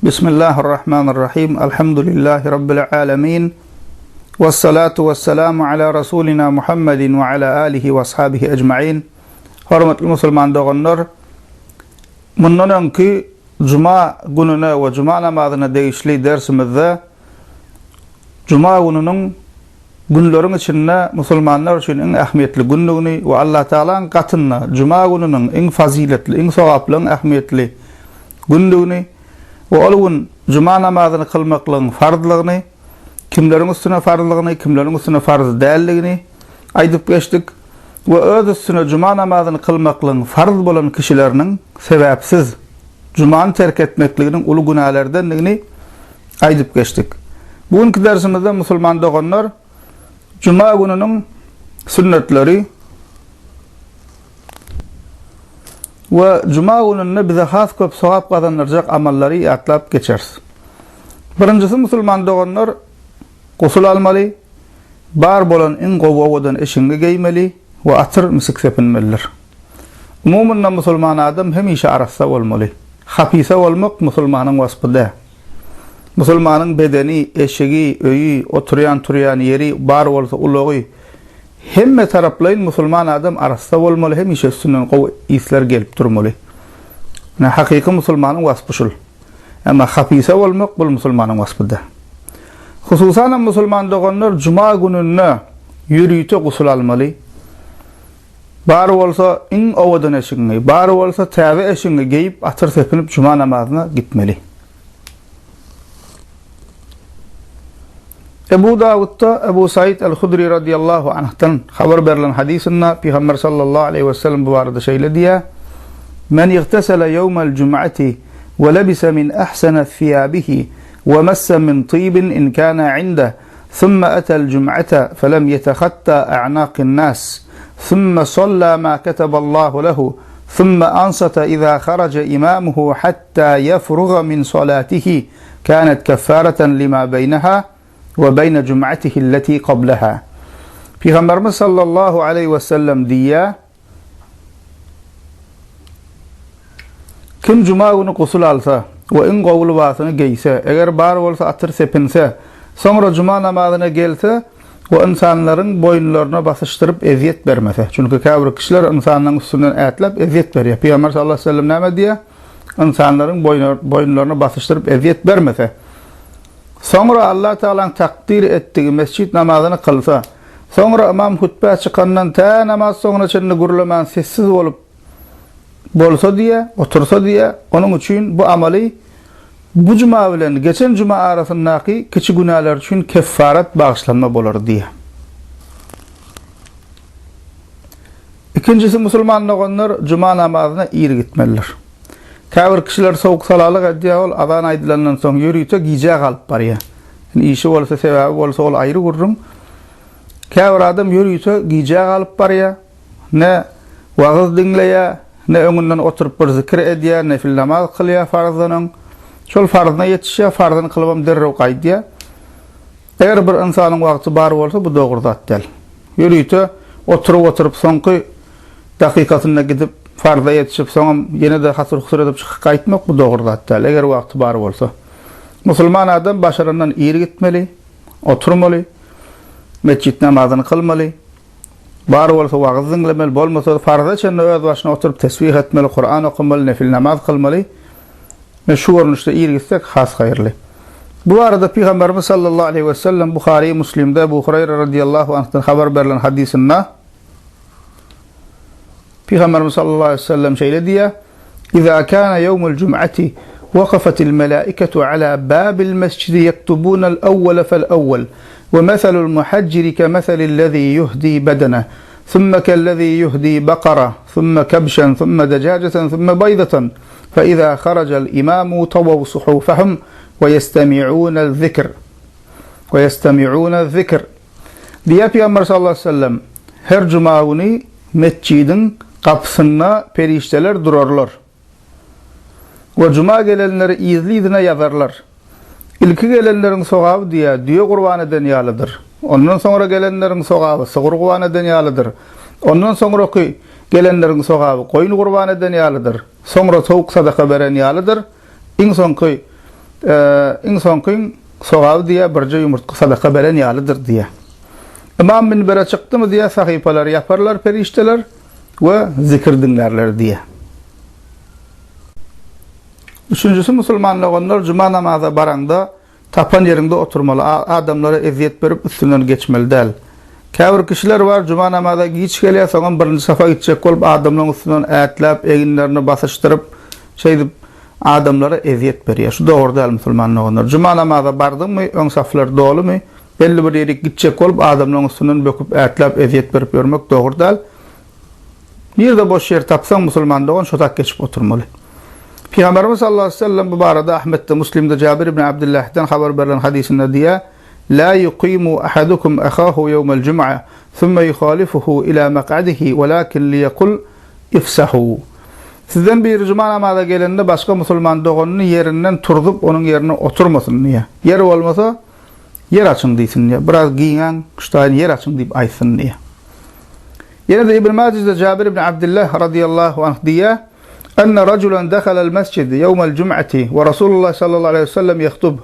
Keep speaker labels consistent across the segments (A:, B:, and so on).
A: بسم الله الرحمن الرحيم الحمد لله رب العالمين والصلاة والسلام على رسولنا محمد وعلى آله وأصحابه أجمعين. Hürmetli Müslüman doğanlar, bundan önki Cuma gününe ve Cuma namazına değişli dersimizde Cuma gününün günlerin içinde Müslümanlar için en ahmetli günlüğünü ve Allah Teala'nın katında Cuma gününün en faziletli, en sevaplı, en ahmetli günlüğünü ve onun Cuma namazını kılmaklığın farzlığını, kimlerin üstüne farzlığını, kimlerin üstüne farz değerliğini aydıp geçtik. Ve öz üstüne Cuma namazını kılmaklığın farz olan kişilerinin sebepsiz Cuma'nı terk etmekliğinin ulu günahlardan aydıp geçtik. Bugünkü dersimizde Müslüman doğanlar Cuma gününün sünnetleri ve Cuma gününde bize has köp sevap kazandıracak amalları atlap geçeriz. Birincisi Müslüman doğanlar gusül almalı, bar bolan en qovovadan eşinge giymeli ve atır misik sepinmelidir. Umumunla Müslüman adam hemişe arasta olmalı. Hapise olmak Müslümanın vasfıda. Müslümanın bedeni, eşeği, öyü, oturuyan yeri, bar olsa uluğu, hemme taraflayın Müslüman adam arasta olmalı, hemişe üstünden isler gelip durmalı. Hakiki Müslümanın vasfı. Ama hapise olmak bu Müslümanın vasfıda. Hususan Müslüman doğanlar Cuma gününe yürüyüte gusül almalı. Bar olsa in ovadan eşinge, bar olsa tabi eşinge giyip atır sepinip Cuma namazına gitmeli. Ebu Davud'da Ebu Said el-Hudri radiyallahu anh'tan haber verilen hadisinde Peygamber sallallahu aleyhi ve sellem bu arada şöyle diye: "Men igtesala yevmel cum'ati ve lebise min ahsana thiyabihi ve massa min tibin in kana 'inda, thumma ata el-cum'ata felem yetakhatta a'naqin nas, thumma salla ma kataballahu lehu, thumma ansata iza kharaja imamuhu hatta yafrugha min salatihi, kanat kaffaratan lima beynaha ve beyne cum'atihi allati qablaha." Peygamberimiz sallallahu aleyhi ve sellem diye, kim Cuma günü gusül alsa ve en qovulu vasını giyse, eğer bar olsa atır sepinse, sonra Cuma namazına gelse ve insanların boyunlarına basıştırıp eziyet vermese. Çünkü kâbir kişiler insanların üstünden etlep eziyet veriyor. Peygamber sallallahu aleyhi ve sellem ne diye? İnsanların boyunlarına basıştırıp eziyet vermese. Sonra Allah Teala'nın takdir ettiği mescid namazını kılsa, sonra imam hutbe çıkandan ta namaz sonuna çenini gurulaman sessiz olup bolsa diye, otursa diye, onun için bu ameli bu Cuma ile geçen Cuma arasındaki küçük günahlar için kefaret bağışlanma olur diye. İkincisi Müslüman olanlar Cuma namazına iyi gitmeliler. Kâbir kişiler soğuk salalık ediyor, ol azan aydılarından sonra yürüyüte giyeceğe kalıp var ya. Yani işi olsa, sebebi olsa ol ayrı kururum. Kâbir adam yürüyüte giyeceğe kalıp var ya. Ne vaaz dinleye, ne önünden oturup bir zikir ediyor, ne fil namaz kılıyor farzının. Şol farzına yetişiyor, farzını kılmam derrev kaydiyor. Eğer bir insanın vakti bar olsa bu doğru zat değil. Yürüyüte oturup sonki dakikasına gidip farza yetişip sonra yine de hasır edip çıkıp kayıtmak bu doğru zat değil. Eğer vakti bar olsa. Müslüman adam başarından iyi gitmeli, oturmalı, mescid namazını kılmalı. Bar olsa vaaz dinlemeli, olmasa farza içinde öz başına oturup tesbih etmeli, Kur'an okumalı, nefil namaz kılmalı. Ve şu görünüşte iyi gitsek has hayırlı. Bu arada Peygamberimiz sallallahu aleyhi ve sellem Bukhari Müslim'de Ebu Hureyre radıyallahu anh'tan haber verilen hadisinde Peygamberimiz sallallahu aleyhi ve sellem şöyle diye: "İza kana yevmul cum'ati وقفت الملائكة على باب المسجد يكتبون الأول فالأول ومثل المحجر كمثل الذي يهدي بدنه ثم كالذي يهدي بقرة ثم كبشا ثم دجاجة ثم بيضة فإذا خرج الإمام طووا صحوفهم ويستمعون الذكر." diye Peygamber sallallahu aleyhi ve sellem her cuma günü mescidin kapısında perişteler durarlar. Ve cuma gelenleri izlidine yazarlar. İlki gelenlerin sogabı diye kurban eden yalıdır. Ondan sonra gelenlerin sogabı sığır kurban eden yalıdır. Ondan sonra gelenlerin sogabı koyun kurban eden yalıdır. Sonra soğuk sadaka veren yalıdır. En son İnsanın soğağı diye birce yumurtqa sadaka beren yalıdır diye. İmam minbere çıktı mı diye sahipalar yaparlar perişteler ve zikir dinlerler diye. Üçüncüsü Müslümanlar onlar cuma namazı baranda tapan yerinde oturmalı. Adamlara eziyet verip üstünden geçmeli değil. Käbir kişiler var cuma namazı giç geliyor sonra birinci safa gidecek olup adamların üstünden ayetläp eginlerini basıştırıp adamlara eziyet veriyor. Şu doğru değil Müslümanlar onlar. Cuma namazı bardın mı ön saflar dolu mu? Belli bir yere gidecek olup adamların üstünden böküp ayetläp eziyet verip görmek doğru değil. Nerede boş yer tapsan Müslümanlar on şotak geçip oturmalı. Peygamberimiz sallallahu aleyhi ve sellem bu barada Ahmet'te Müslim'de Cabir ibn Abdullah'dan haber verilen hadisinde diye la yuqimu ahadukum akhahu yawmal cum'a thumma yukhalifuhu ila maq'adihi walakin liyaqul ifsahu. Sizden bir cuma namazına gelende başka Müslüman doğanını yerinden turdup onun yerine oturmasın niye? Yer olmasa yer açın deysin niye? Biraz giyinen kuştayın yer açın deyip aytsın niye? Yine de İbn Maciz'de Cabir ibn Abdullah radıyallahu anh diye أن رجلا دخل المسجد يوم الجمعة ورسول الله صلى الله عليه وسلم يخطب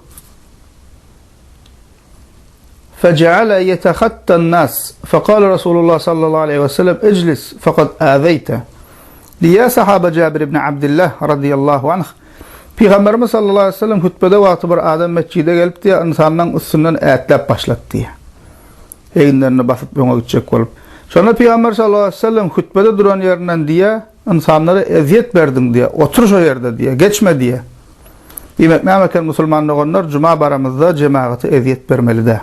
A: فجعل يتخطى الناس فقال رسول الله صلى الله عليه وسلم اجلس فقد آذيت diye sahabe Cabir ibn Abdullah radıyallahu anh Peygamberimiz sallallahu aleyhi ve sellem hutbede vakti bir adam mescide gelip diye insanların üstünden ayetlep başlattı diye. Eğinlerini basıp yona gidecek olup. Sonra Peygamber sallallahu aleyhi ve sellem hutbede duran yerinden diye insanlara eziyet verdin diye, otur şu yerde diye, geçme diye. Demek neyken Müslümanlar onlar cuma baramızda cemaate eziyet vermeli de.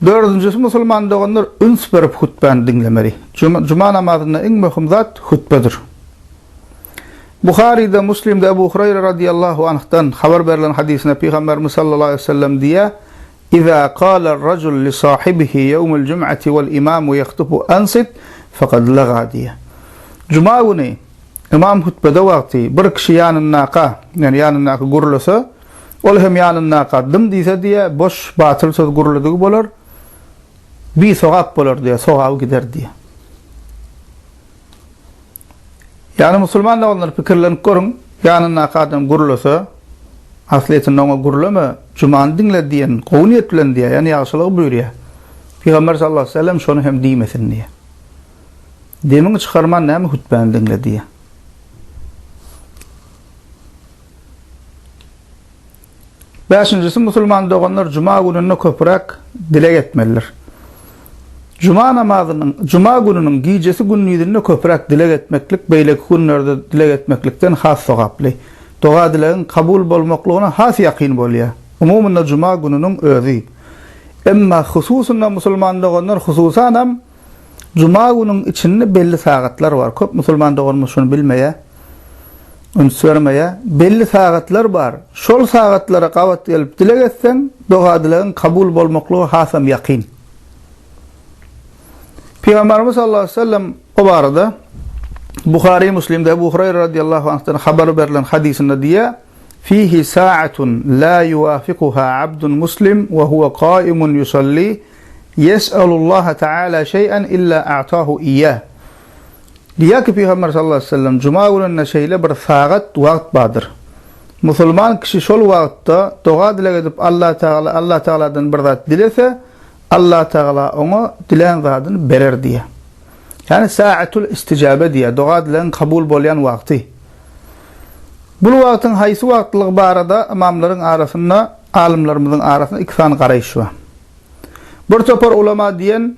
A: Dördüncüsü Müslümanlar onlar üns verip hutbeni dinlemeli. Cuma namazında en mühim zat hutbedir. Bukhari'de, Müslim'de Ebu Hureyre radıyallahu anh'tan haber verilen hadisine Peygamberimiz sallallahu aleyhi ve sellem diye İza qala racul li sahibihi yevmul cum'ati vel imamu yaktubu ansit fekad laga diye. Cuma günü imam hutbede vakti bir kişi yanına gurulasa ol hem yanına dım diyse diye boş batıl söz guruladığı bolar bir sogap bolar diye sogav gider diye. Yani Müslümanlar onlar fikirlerini korun yanına adam gurulasa asliyetinde ona gurulama Cuma'nı dinle diyen kovniyetlen diye yani yaşlılığı buyuruyor. Peygamber sallallahu aleyhi ve sellem şunu hem diyemesin diye. Demin çıkarman ne mi hutbeni dinle diye. Beşincisi Müslüman doğanlar Cuma gününü köpürek dile etmeliler. Cuma gününün gecesi günlüğünü köpürek dile etmeklik, beyleki günlerde dile etmeklikten has sogaplı. Doğa dileğin kabul bolmaklığına has yakin bolya. Umumunda Cuma gününün özü. Emma hususunda Müslüman doğanlar hususanam Cuma günün içinde belli saatler var. Köp Müslüman doğanmış şunu bilmeye, onu söylemeye. Belli saatler var. Şol saatlere qavat gelip dile etsen, doğa dileğin kabul bolmaklığı hasam yakin. Peygamberimiz sallallahu aleyhi ve sellem o barada Bukhari Müslim'de Ebu Hureyre radıyallahu anh'tan haber verilen hadisinde diye fihi sa'atun la yuvafikuha abdun muslim ve huve qaimun yusalli yes'alullaha ta'ala şey'en illa a'tahu iyyah. Diye ki Peygamber sallallahu aleyhi ve sellem Cuma gününe şeyle bir saat vakt badır. Müslüman kişi şol vaktta doğa dile edip Allah Teala'dan bir zat dilese Allah Teala ona dilen zatını berer diye. Yani sa'atul isticabe diye doğa dilen kabul bolyan vakti. Bu vaktin haysi vaktlık barada imamların arasında, alimlerimizin arasında iki tane qarayış var. Bir topar ulama diyen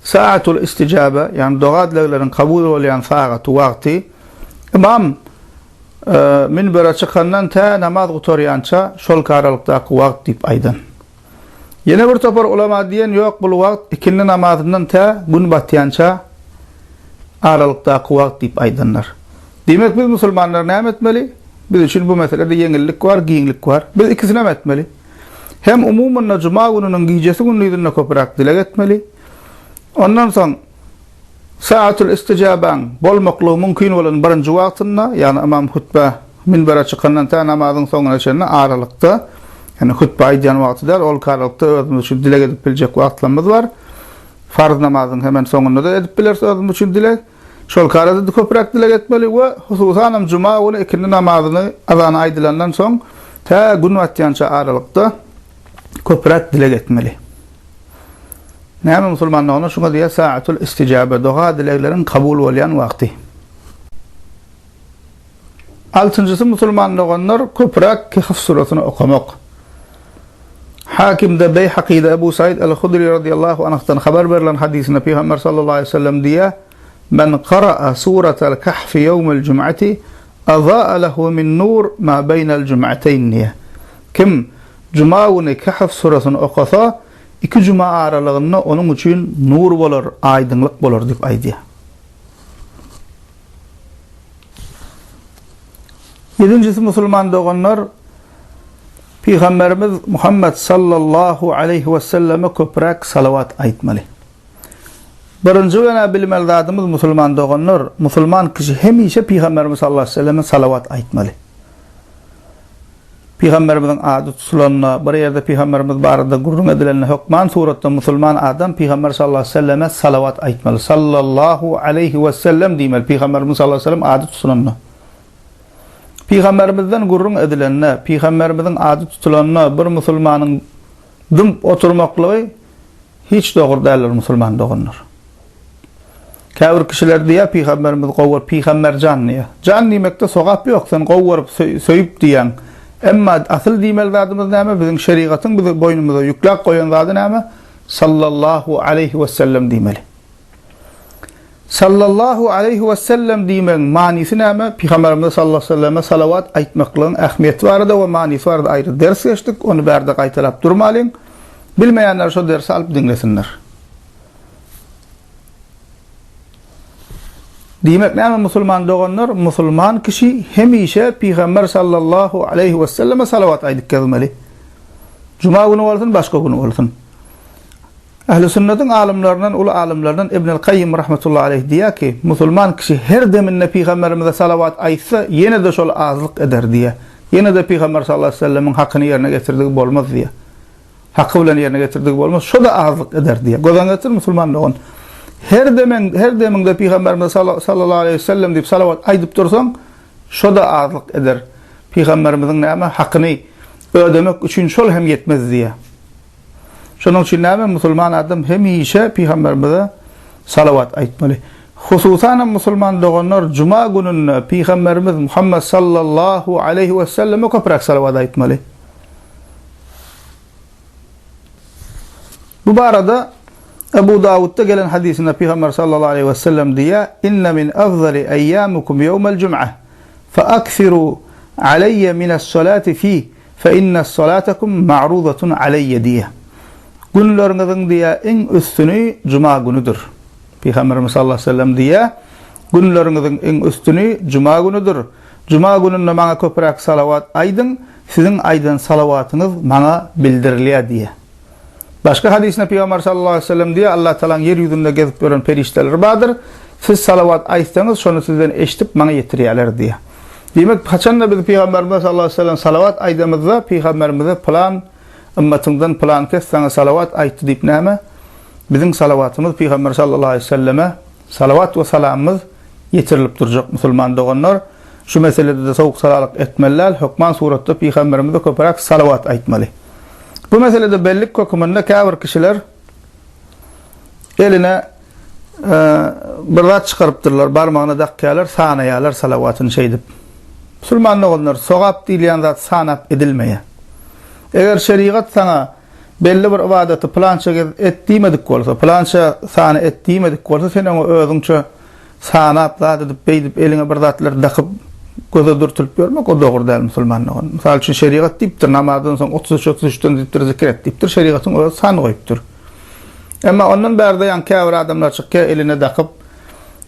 A: sa'atul isticabe yani doğa dilerin kabul bolyan saatu vakti imam minbere çıkandan ta namaz oturyança şol karalıktaki vakt deyip aydan. Yine bir topar ulama diyen yok bu vakt ikindi namazından ta gün batyança aralıktaki vakt deyip aydanlar. Demek biz Müslümanlar ne etmeli? Biz için bu meselede yengillik var, giyinlik var. Biz ikisini etmeli. Hem umumunla Cuma gününün gecesi günlüğünde köpürek dile etmeli. Ondan sonra saatul isticaben bolmaklığı mümkün olan birinci vaktinde yani imam hutbe minbere çıkandan ta namazın sonuna çenine aralıkta yani hutbe aydan vakti der, ol aralıkta özümüz için dile edip bilecek vaktlarımız var. Farz namazın hemen sonunda da edip bilirse özümüz için dile. Şol karada köprek dile etmeli we hususan cuma günü ikindi namazyny azan aýdylandan soň ta gün watyança aralykda köprek dile etmeli. Näme musulmanlaryna şuňa diýe saatul istijabe, doga dileklerin kabul bolýan wagty. Altıncısı musulmanlarylar köprek Kehf surasyny okamak. Hakimde Beyhaqide Ebu Said el-Hudri radıyallahu anh'tan haber verilen hadisinde Peygamber sallallahu aleyhi ve sellem diye men qara'a suratal Kahf yevmel cum'ati azaa lehu min nur ma beynel cum'atayn diye. Kim cuma günü Kahf surasını okasa iki cuma aralığında onun için nur bolar, aydınlık bolar dip aydiye. Yedincisi musulman doğanlar Peygamberimiz Muhammed sallallahu aleyhi ve selleme köprek salavat aytmaly. Birinci we bilmeli zadymyz musulman doğanlar, musulman kişi hemişe Peygamberimiz sallallahu aleyhi ve selleme salavat aytmaly. Peygamberimizin adı tutulanına, bir yerde Peygamberimiz barada gurrun edilenine hukman suratda musulman adam Peygamber sallallahu aleyhi ve selleme salavat aytmaly. Sallallahu aleyhi ve sellem diýmeli Peygamberimiz sallallahu aleyhi ve sellem adı tutulanına. Peygamberimizden gurrun edilenine, Peygamberimizin adı tutulanına bir musulmanın dımp oturmaklığı hiç doğru değerler musulman doğunlar. Käbir kişiler diýär Peygamberimiz gowar Peygamber canlıya. Can diýmekde sogap ýok, sen gowaryp söýüp diýen. Emma asyl diýmeli zadymyz näme? Biziň şeriatyň bizi boynumyza ýüklep goýan zady näme? Sallallahu aleyhi ve sellem diýmeli. Sallallahu aleyhi ve sellem diýmeň manysy näme? Peygamberimiz sallallahu aleyhi ve selleme salavat aýtmaklaryň ähmiýeti barada we manysy barada aýry ders geçdik. Onu bärde gaýtalap durmalyň. Bilmeýänler şo dersi alyp dinlesinler. Diýmek näme musulman doğanlar? Musulman kişi hemişe Peygamber sallallahu aleyhi ve selleme salavat aýdyp gelmeli. Cuma günü bolsun, başga günü bolsun. Ehl-i sünnetin alimlerinden, ulu alimlerinden İbn-i Qayyim rahmetullahi aleyh diýär ki, musulman kişi her deminde Peygamberimize salavat aýtsa, yine de şol azlyk eder diýär. Yine de Peygamber sallallahu aleyhi ve sellemin hakyny yerine getirdiği bolmaz diýär. Hakkı bilen yerine getirdiği bolmaz, şo da azlyk eder diýär. Gözden geçir musulman doğan. Her deminde Peygamberimize sallallahu aleyhi ve sellem diýip salavat aýdyp dursaň, şo da azlyk eder. Peygamberimizin näme hakyny ödemek üçin şol hem yetmez diýär. Şonuň üçin näme musulman adam hemişe Peygamberimize salavat aýtmaly. Hususan musulman doğanlar cuma gününe Peygamberimiz Muhammed sallallahu aleyhi ve selleme köprek salavat aýtmaly. Bu barada Ebu Davud'da gelen hadisinde Peygamber sallallahu aleyhi ve sellem diye inne min afzali eyyamikum yevmel cum'ah fa akthiru aleyye minas salati fi fa inna salatakum ma'rudatun aleyye diye. Günlerinizin diye en üstünü cuma günüdür. Peygamberimiz sallallahu aleyhi ve sellem diye günlerinizin en üstünü cuma günüdür. Cuma gününde bana köprek salavat aydın, sizin aydın salavatınız bana bildirilýär diye. Başka hadisinde Peygamber sallallahu aleyhi ve sellem diye Allah Teala'nın yeryüzünde gezip gören perişteler vardır. Siz salavat aytsanız şonu sizden eşitip bana yetirýärler diye. Demek kaçanda biz Peygamberimiz sallallahu aleyhi ve sellem salavat aydığımızda Peygamberimize plan ümmetinden plan kes sana salavat aýtdy diýip näme? Bizim salavatımız Peygamber sallallahu aleyhi ve selleme salavat ve salamımız yetirilip duracak musulman doğanlar. Şu meselede de soğuk salalık etmeliler. Hukman suratda Peygamberimize köprek salavat aýtmaly. Bu meselede bellik kökümünde käbir kişiler eline bir zat çıkarıpdırlar, barmağına dakýalar, sanaýalar salavatyny şeýdip. Musulman doğanlar sogap diýilýän zat sanap edilmeýär. Eger şeriat sana belli bir ibadeti plança etdiýmedik bolsa, plança sana etdiýmedik bolsa, sen onu özüňçe sanap zat edip beýdip eline bir zatlar dakyp göze dürtülüp görmek o doğru değil musulmanlığın. Misal için şeriat deyiptir, namazdan soň 33-33'ten deyiptir, zikir et deyiptir, şeriatın o san goýupdyr. Ama ondan bärde ýan käbir adamlar çykýar eline dakyp,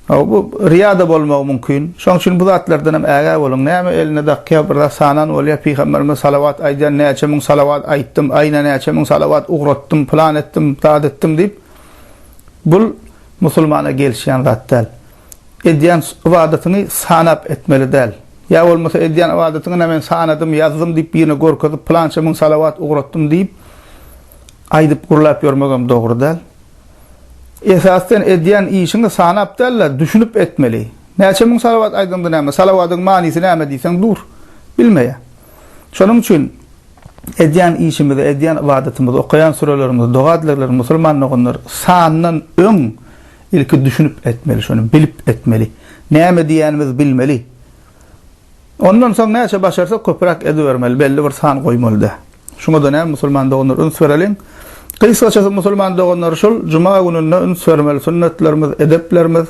A: bu riyada bolmagy mümkin. Şoň üçin bu zatlardan hem ägä bolun. Näme eline dakyp bir sanan bolýar, Peygamberime salavat aýdýan, näçe müň salavat aýtdym, aýna näçe müň salavat ugratdym, plan etdim, taat etdim diýip bu musulmana gelişýän zat däl. Edýän ibadetyny sanap etmeli däl. Ya bolmasa edýän ibadetyny men sanadım, ýazdym diýip birine gorkadyp plança müň salavat ugratdym diýip aýdyp gurlap ýörmegem dogry däl. Esasen edýän işini sanap däl, düşünüp etmeli. Näçe müň salavat aýdynda näme? Salavatyň manysy näme diýsen dur. Bilmeýär. Şonuň üçin edýän işimizi, edýän ibadetimizi, okaýan surelerimizi, dogadlarlarymyzy musulmanlygyny sandan öň ilki düşünüp etmeli, şonu bilip etmeli. Näme diýänimizi bilmeli. Ondan soň näçe başarsak köprak edibermeli, belli bir san goýmaly. Şuňa da näme musulmanlygyny üns bereliň. Kıysaça musulman doğanlar şol, cuma gününe üns vermeli, sünnetlerimiz, edeplerimiz,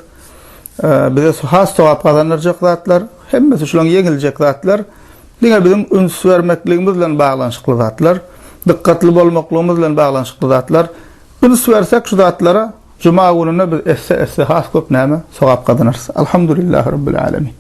A: bize has sevap kazanırcak zatlar, hemmesi şulan yeňiljek zatlar, diňe bizim üns vermekligimiz bilen baglanşykly zatlar, dikkatli bolmaklygymyz bilen baglanşykly zatlar. Üns versek şu zatlara, cuma gününe biz esse has köp näme sevap kazanırız. Elhamdülillahi rabbil alamin.